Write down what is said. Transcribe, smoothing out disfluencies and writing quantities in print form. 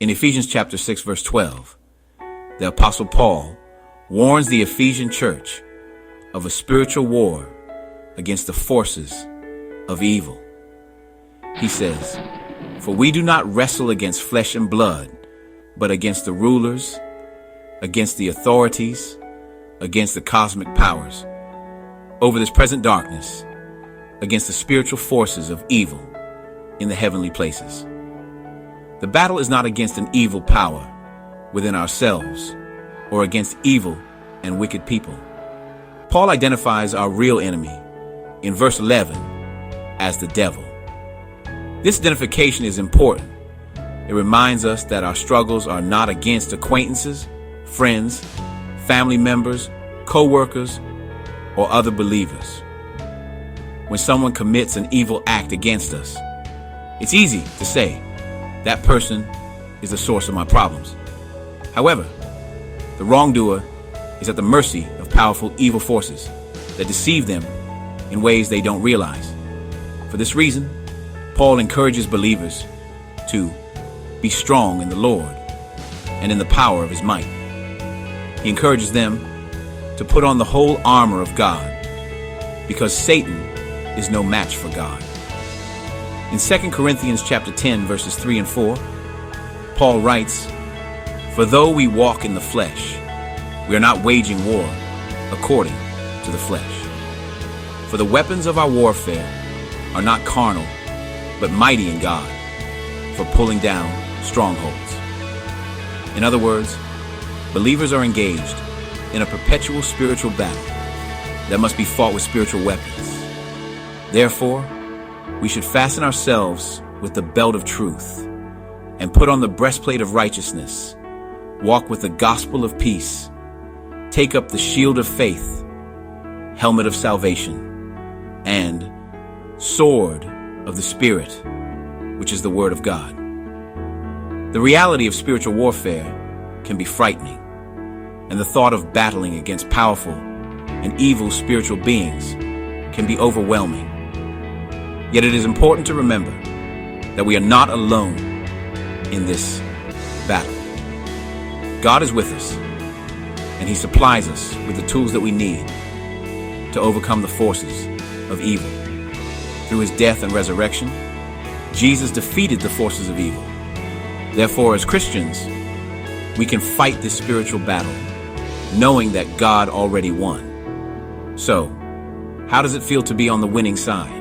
In Ephesians chapter 6, verse 12, the Apostle Paul warns the Ephesian church of a spiritual war against the forces of evil. He says, "For we do not wrestle against flesh and blood, but against the rulers, against the authorities, against the cosmic powers, over this present darkness, against the spiritual forces of evil in the heavenly places." The battle is not against an evil power within ourselves or against evil and wicked people. Paul identifies our real enemy in verse 11 as the devil. This identification is important. It reminds us that our struggles are not against acquaintances, friends, family members, co-workers, or other believers. When someone commits an evil act against us, it's easy to say, that person is the source of my problems. However, the wrongdoer is at the mercy of powerful evil forces that deceive them in ways they don't realize. For this reason, Paul encourages believers to be strong in the Lord and in the power of his might. He encourages them to put on the whole armor of God, because Satan is no match for God. In 2 Corinthians chapter 10, verses 3 and 4, Paul writes, "For though we walk in the flesh, we are not waging war according to the flesh. For the weapons of our warfare are not carnal, but mighty in God, for pulling down strongholds." In other words, believers are engaged in a perpetual spiritual battle that must be fought with spiritual weapons. Therefore, we should fasten ourselves with the belt of truth and put on the breastplate of righteousness, walk with the gospel of peace, take up the shield of faith, helmet of salvation, and sword of the Spirit, which is the Word of God. The reality of spiritual warfare can be frightening, and the thought of battling against powerful and evil spiritual beings can be overwhelming. Yet it is important to remember that we are not alone in this battle. God is with us, and He supplies us with the tools that we need to overcome the forces of evil. Through His death and resurrection, Jesus defeated the forces of evil. Therefore, as Christians, we can fight this spiritual battle, knowing that God already won. So, how does it feel to be on the winning side?